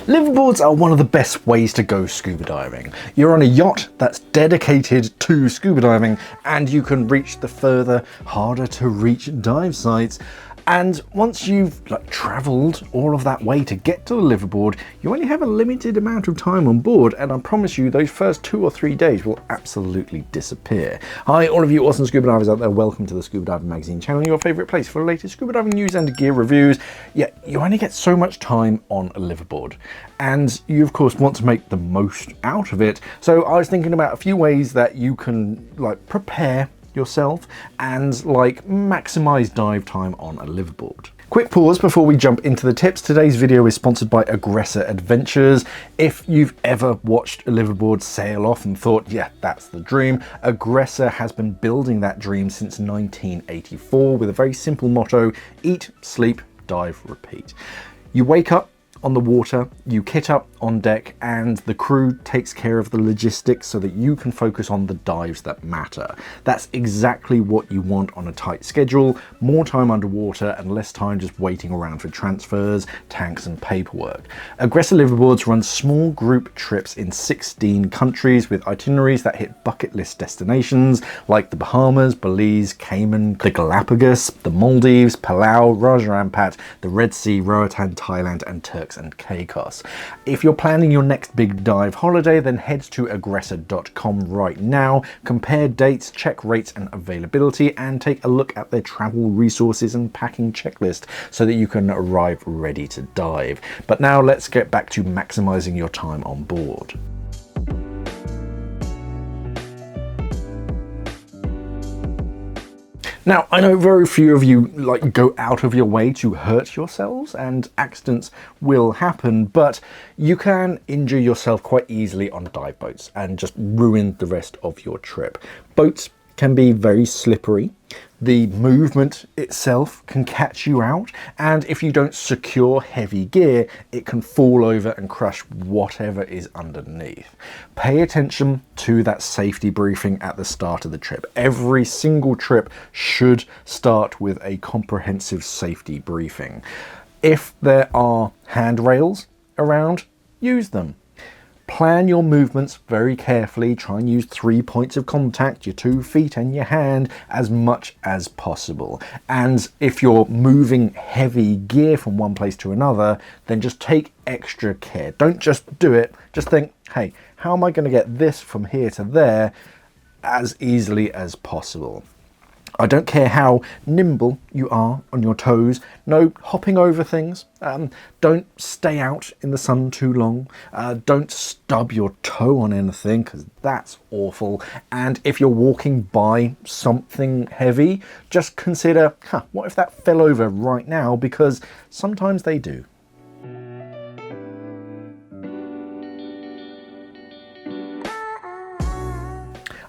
Liveaboards are one of the best ways to go scuba diving. You're on a yacht that's dedicated to scuba diving, and you can reach the further, harder to reach dive sites. And once you've travelled all of that way to get to the liveaboard, you only have a limited amount of time on board, and I promise you those first 2 or 3 days will absolutely disappear. Hi all of you awesome scuba divers out there, welcome to the Scuba Diver Magazine channel, your favourite place for the latest scuba diving news and gear reviews. Yeah, you only get so much time on a liveaboard, and you of course want to make the most out of it. So I was thinking about a few ways that you can prepare yourself and maximize dive time on a liveaboard. Quick pause before we jump into the tips. Today's video is sponsored by Aggressor Adventures. If you've ever watched a liveaboard sail off and thought, yeah, that's the dream, Aggressor has been building that dream since 1984 with a very simple motto: eat, sleep, dive, repeat. You wake up on the water, you kit up on deck, and the crew takes care of the logistics so that you can focus on the dives that matter. That's exactly what you want on a tight schedule: more time underwater and less time just waiting around for transfers, tanks and paperwork. Aggressor Liveaboards runs small group trips in 16 countries with itineraries that hit bucket list destinations like the Bahamas, Belize, Cayman, the Galapagos, the Maldives, Palau, Raja Ampat, the Red Sea, Roatan, Thailand and Turks and Caicos. If you're planning your next big dive holiday, then head to aggressor.com right now, compare dates, check rates and availability, and take a look at their travel resources and packing checklist so that you can arrive ready to dive. But now let's get back to maximizing your time on board. Now, I know very few of you go out of your way to hurt yourselves, and accidents will happen, but you can injure yourself quite easily on dive boats and just ruin the rest of your trip. Boats can be very slippery. The movement itself can catch you out, and if you don't secure heavy gear, it can fall over and crush whatever is underneath. Pay attention to that safety briefing at the start of the trip. Every single trip should start with a comprehensive safety briefing. If there are handrails around, use them. Plan your movements very carefully. Try and use 3 points of contact, your 2 feet and your hand, as much as possible. And if you're moving heavy gear from one place to another, then just take extra care. Don't just do it. Just think, hey, how am I going to get this from here to there as easily as possible? I don't care how nimble you are on your toes. No hopping over things. Don't stay out in the sun too long. Don't stub your toe on anything, because that's awful. And if you're walking by something heavy, just consider, what if that fell over right now? Because sometimes they do.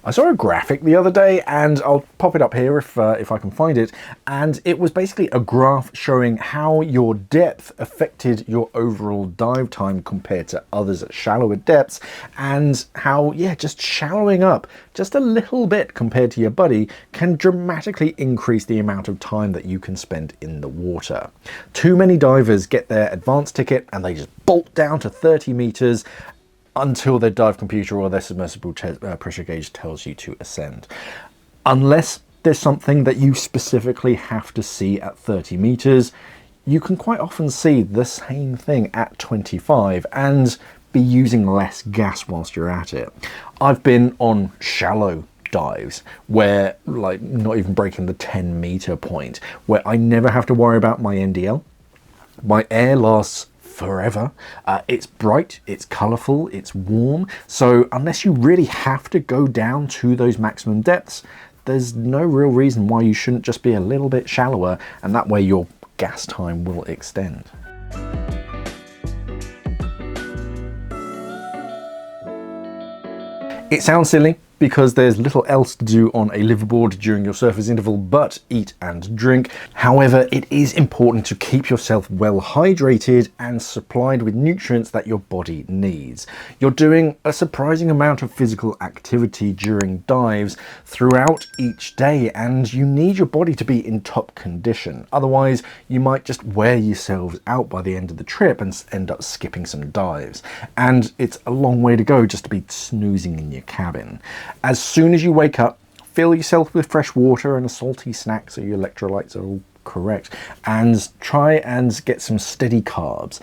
I saw a graphic the other day, and I'll pop it up here if I can find it, and it was basically a graph showing how your depth affected your overall dive time compared to others at shallower depths, and how, just shallowing up just a little bit compared to your buddy can dramatically increase the amount of time that you can spend in the water. Too many divers get their advanced ticket and they just bolt down to 30 meters until their dive computer or their submersible pressure gauge tells you to ascend. Unless there's something that you specifically have to see at 30 meters, you can quite often see the same thing at 25 and be using less gas whilst you're at it. I've been on shallow dives where, not even breaking the 10-meter point, where I never have to worry about my NDL. My air lasts forever. It's bright, it's colourful, it's warm. So unless you really have to go down to those maximum depths, there's no real reason why you shouldn't just be a little bit shallower, and that way your gas time will extend. It sounds silly, because there's little else to do on a liveaboard during your surface interval but eat and drink. However, it is important to keep yourself well hydrated and supplied with nutrients that your body needs. You're doing a surprising amount of physical activity during dives throughout each day, and you need your body to be in top condition. Otherwise, you might just wear yourselves out by the end of the trip and end up skipping some dives. And it's a long way to go just to be snoozing in your cabin. As soon as you wake up, fill yourself with fresh water and a salty snack so your electrolytes are all correct, and try and get some steady carbs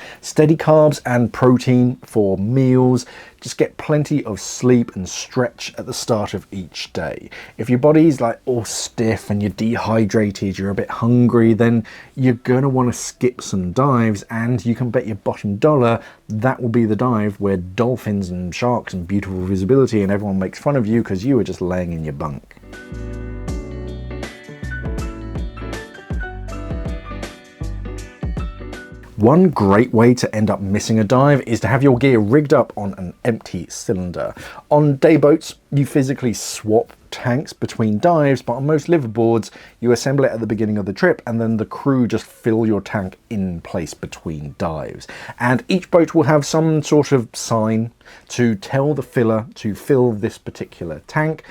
and protein for meals. Just get plenty of sleep and stretch at the start of each day. If your body's like all stiff and you're dehydrated, you're a bit hungry, then you're gonna want to skip some dives, and you can bet your bottom dollar that will be the dive where dolphins and sharks and beautiful visibility and everyone makes fun of you because you were just laying in your bunk. One great way to end up missing a dive is to have your gear rigged up on an empty cylinder. On day boats, you physically swap tanks between dives, but on most liveaboards, you assemble it at the beginning of the trip and then the crew just fill your tank in place between dives. And each boat will have some sort of sign to tell the filler to fill this particular tank.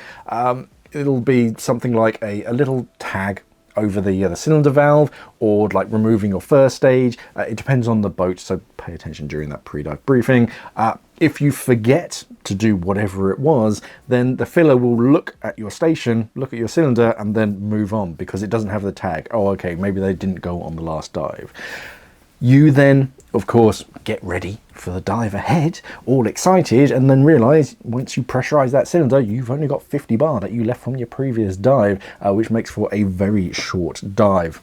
It'll be something like a little tag over the cylinder valve, or like removing your first stage. It depends on the boat, so pay attention during that pre-dive briefing. If you forget to do whatever it was, then the filler will look at your station, look at your cylinder, and then move on because it doesn't have the tag. Oh, okay, maybe they didn't go on the last dive. You then, of course, get ready for the dive ahead, all excited, and then realize once you pressurize that cylinder, you've only got 50 bar that you left from your previous dive, which makes for a very short dive.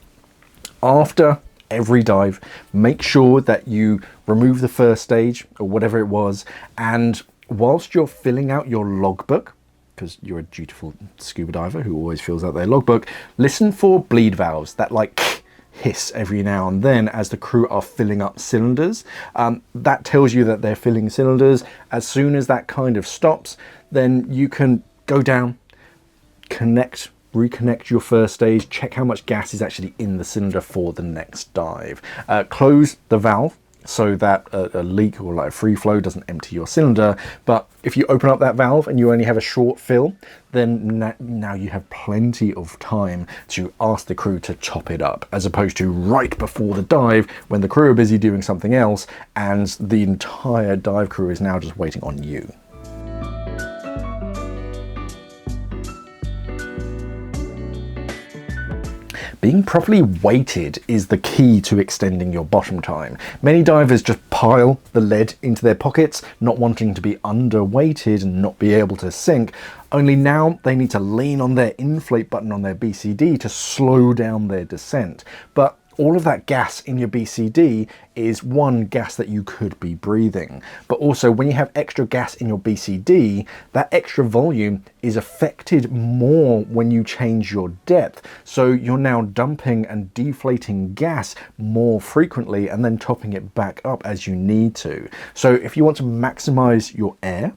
After every dive, make sure that you remove the first stage or whatever it was, and whilst you're filling out your logbook, because you're a dutiful scuba diver who always fills out their logbook, listen for bleed valves that like hiss every now and then as the crew are filling up cylinders. That tells you that they're filling cylinders. As soon as that kind of stops, then you can go down, reconnect your first stage, check how much gas is actually in the cylinder for the next dive. Close the valve so that a leak or like a free flow doesn't empty your cylinder. But if you open up that valve and you only have a short fill, then now you have plenty of time to ask the crew to top it up, as opposed to right before the dive when the crew are busy doing something else and the entire dive crew is now just waiting on you. Being properly weighted is the key to extending your bottom time. Many divers just pile the lead into their pockets, not wanting to be underweighted and not be able to sink, only now they need to lean on their inflate button on their BCD to slow down their descent. But all of that gas in your BCD is one, gas that you could be breathing, but also when you have extra gas in your BCD, that extra volume is affected more when you change your depth. So you're now dumping and deflating gas more frequently and then topping it back up as you need to. So if you want to maximize your air,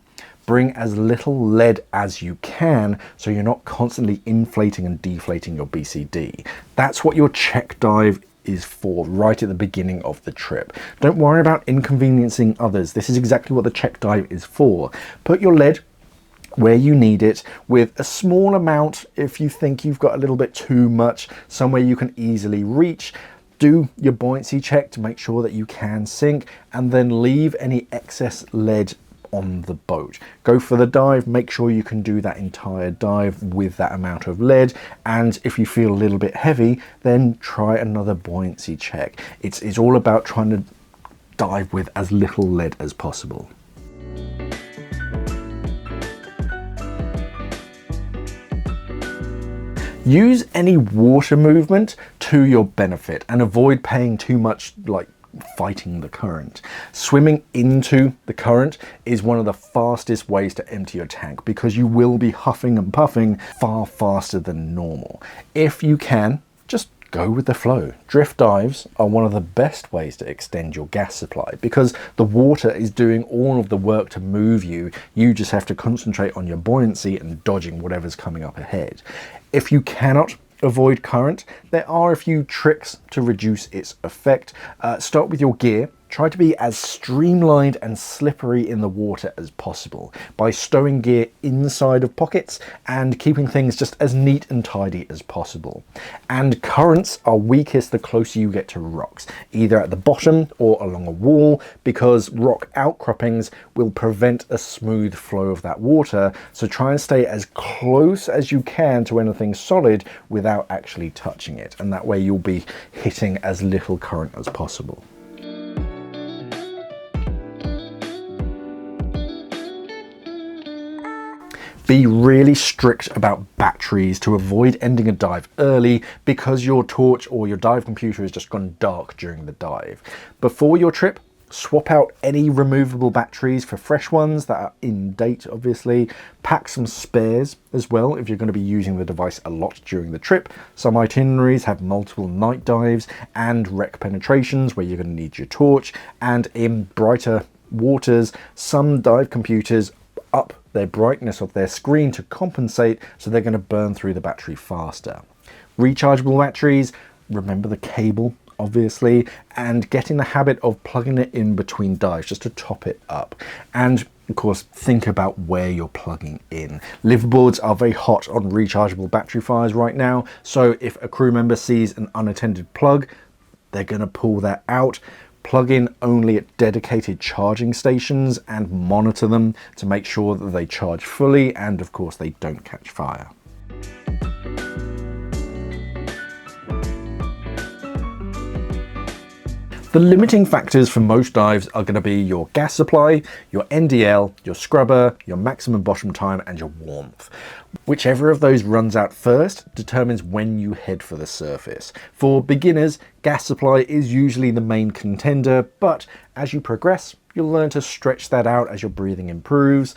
bring as little lead as you can so you're not constantly inflating and deflating your BCD. That's what your check dive is for right at the beginning of the trip. Don't worry about inconveniencing others. This is exactly what the check dive is for. Put your lead where you need it with a small amount if you think you've got a little bit too much, somewhere you can easily reach. Do your buoyancy check to make sure that you can sink, and then leave any excess lead on the boat. Go for the dive, make sure you can do that entire dive with that amount of lead, and if you feel a little bit heavy, then try another buoyancy check. It's all about trying to dive with as little lead as possible. Use any water movement to your benefit and avoid paying too much like fighting the current. Swimming into the current is one of the fastest ways to empty your tank because you will be huffing and puffing far faster than normal. If you can, just go with the flow. Drift dives are one of the best ways to extend your gas supply because the water is doing all of the work to move you. You just have to concentrate on your buoyancy and dodging whatever's coming up ahead. If you cannot avoid current, there are a few tricks to reduce its effect. Start with your gear. Try to be as streamlined and slippery in the water as possible by stowing gear inside of pockets and keeping things just as neat and tidy as possible. And currents are weakest the closer you get to rocks, either at the bottom or along a wall, because rock outcroppings will prevent a smooth flow of that water. So try and stay as close as you can to anything solid without actually touching it. And that way you'll be hitting as little current as possible. Be really strict about batteries to avoid ending a dive early because your torch or your dive computer has just gone dark during the dive. Before your trip, swap out any removable batteries for fresh ones that are in date, obviously. Pack some spares as well if you're going to be using the device a lot during the trip. Some itineraries have multiple night dives and wreck penetrations where you're going to need your torch, and in brighter waters, some dive computers up their brightness of their screen to compensate, so they're going to burn through the battery faster. Rechargeable batteries, remember the cable obviously, and get in the habit of plugging it in between dives just to top it up. And of course, think about where you're plugging in. Liveaboards are very hot on rechargeable battery fires right now, so if a crew member sees an unattended plug, they're going to pull that out. Plug in only at dedicated charging stations and monitor them to make sure that they charge fully and of course they don't catch fire. The limiting factors for most dives are going to be your gas supply, your NDL, your scrubber, your maximum bottom time and your warmth. Whichever of those runs out first determines when you head for the surface. For beginners, gas supply is usually the main contender, but as you progress, you'll learn to stretch that out as your breathing improves.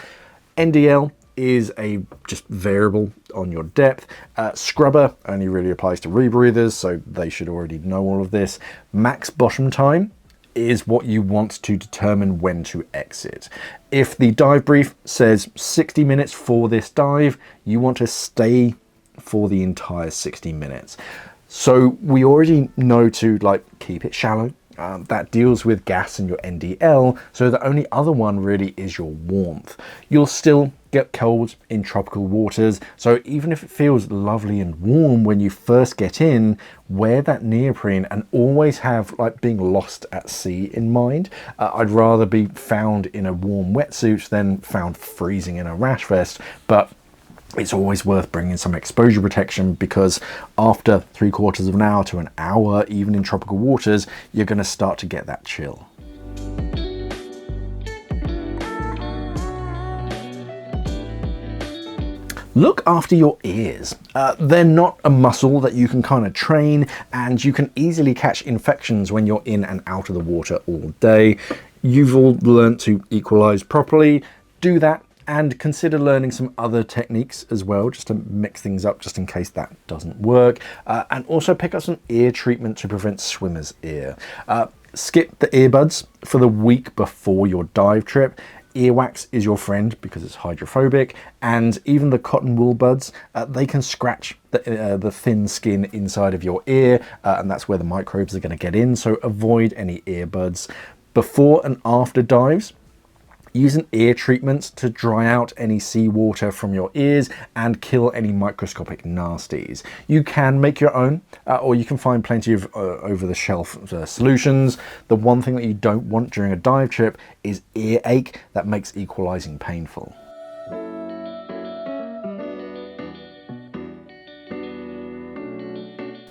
NDL is a just variable on your depth. Scrubber only really applies to rebreathers, so they should already know all of this. Max bottom time is what you want to determine when to exit. If the dive brief says 60 minutes for this dive, you want to stay for the entire 60 minutes. So we already know to keep it shallow. That deals with gas and your NDL, so the only other one really is your warmth. You'll still get cold in tropical waters, so even if it feels lovely and warm when you first get in, wear that neoprene and always have being lost at sea in mind. I'd rather be found in a warm wetsuit than found freezing in a rash vest, but it's always worth bringing some exposure protection because after 3/4 of an hour to an hour, even in tropical waters, you're going to start to get that chill. Look after your ears. They're not a muscle that you can kind of train, and you can easily catch infections when you're in and out of the water all day. You've all learned to equalize properly. Do that. And consider learning some other techniques as well, just to mix things up, just in case that doesn't work. And also pick up some ear treatment to prevent swimmer's ear. Skip the earbuds for the week before your dive trip. Earwax is your friend because it's hydrophobic, and even the cotton wool buds, they can scratch the thin skin inside of your ear, and that's where the microbes are going to get in, so avoid any earbuds. Before and after dives, use an ear treatment to dry out any seawater from your ears and kill any microscopic nasties. You can make your own, or you can find plenty of over-the-shelf solutions. The one thing that you don't want during a dive trip is earache that makes equalizing painful.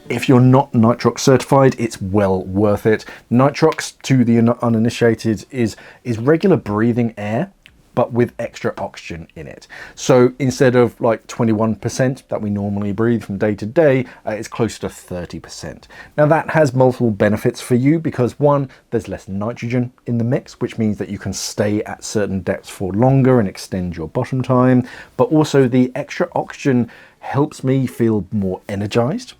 If you're not Nitrox certified, it's well worth it. Nitrox, to the uninitiated, is regular breathing air, but with extra oxygen in it. So instead of 21% that we normally breathe from day to day, it's close to 30%. Now that has multiple benefits for you because one, there's less nitrogen in the mix, which means that you can stay at certain depths for longer and extend your bottom time. But also the extra oxygen helps me feel more energized.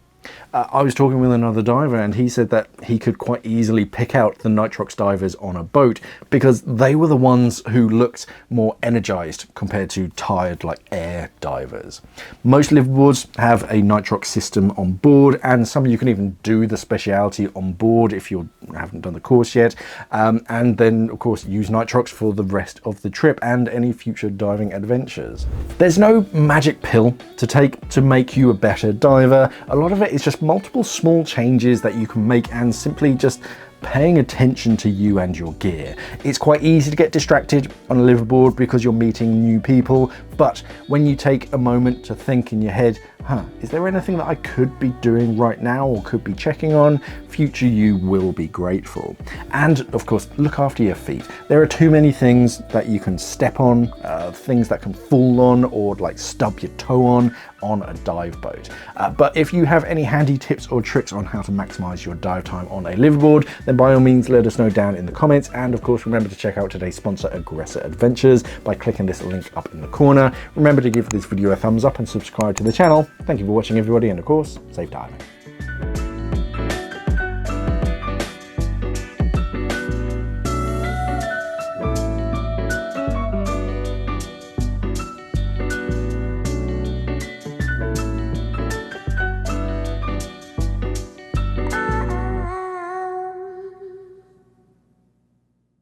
I was talking with another diver and he said that he could quite easily pick out the Nitrox divers on a boat because they were the ones who looked more energized compared to tired like air divers. Most liveaboards have a Nitrox system on board, and some you can even do the speciality on board if you haven't done the course yet, and then of course use Nitrox for the rest of the trip and any future diving adventures. There's no magic pill to take to make you a better diver. A lot of it is just multiple small changes that you can make and simply just paying attention to you and your gear. It's quite easy to get distracted on a liveaboard because you're meeting new people, but when you take a moment to think in your head, is there anything that I could be doing right now or could be checking on? Future you will be grateful. And of course, look after your feet. There are too many things that you can step on, things that can fall on or like stub your toe on a dive boat. But if you have any handy tips or tricks on how to maximize your dive time on a liveaboard, then by all means let us know down in the comments. And of course, remember to check out today's sponsor, Aggressor Adventures, by clicking this link up in the corner. Remember to give this video a thumbs up and subscribe to the channel. Thank you for watching, everybody, and of course, safe diving.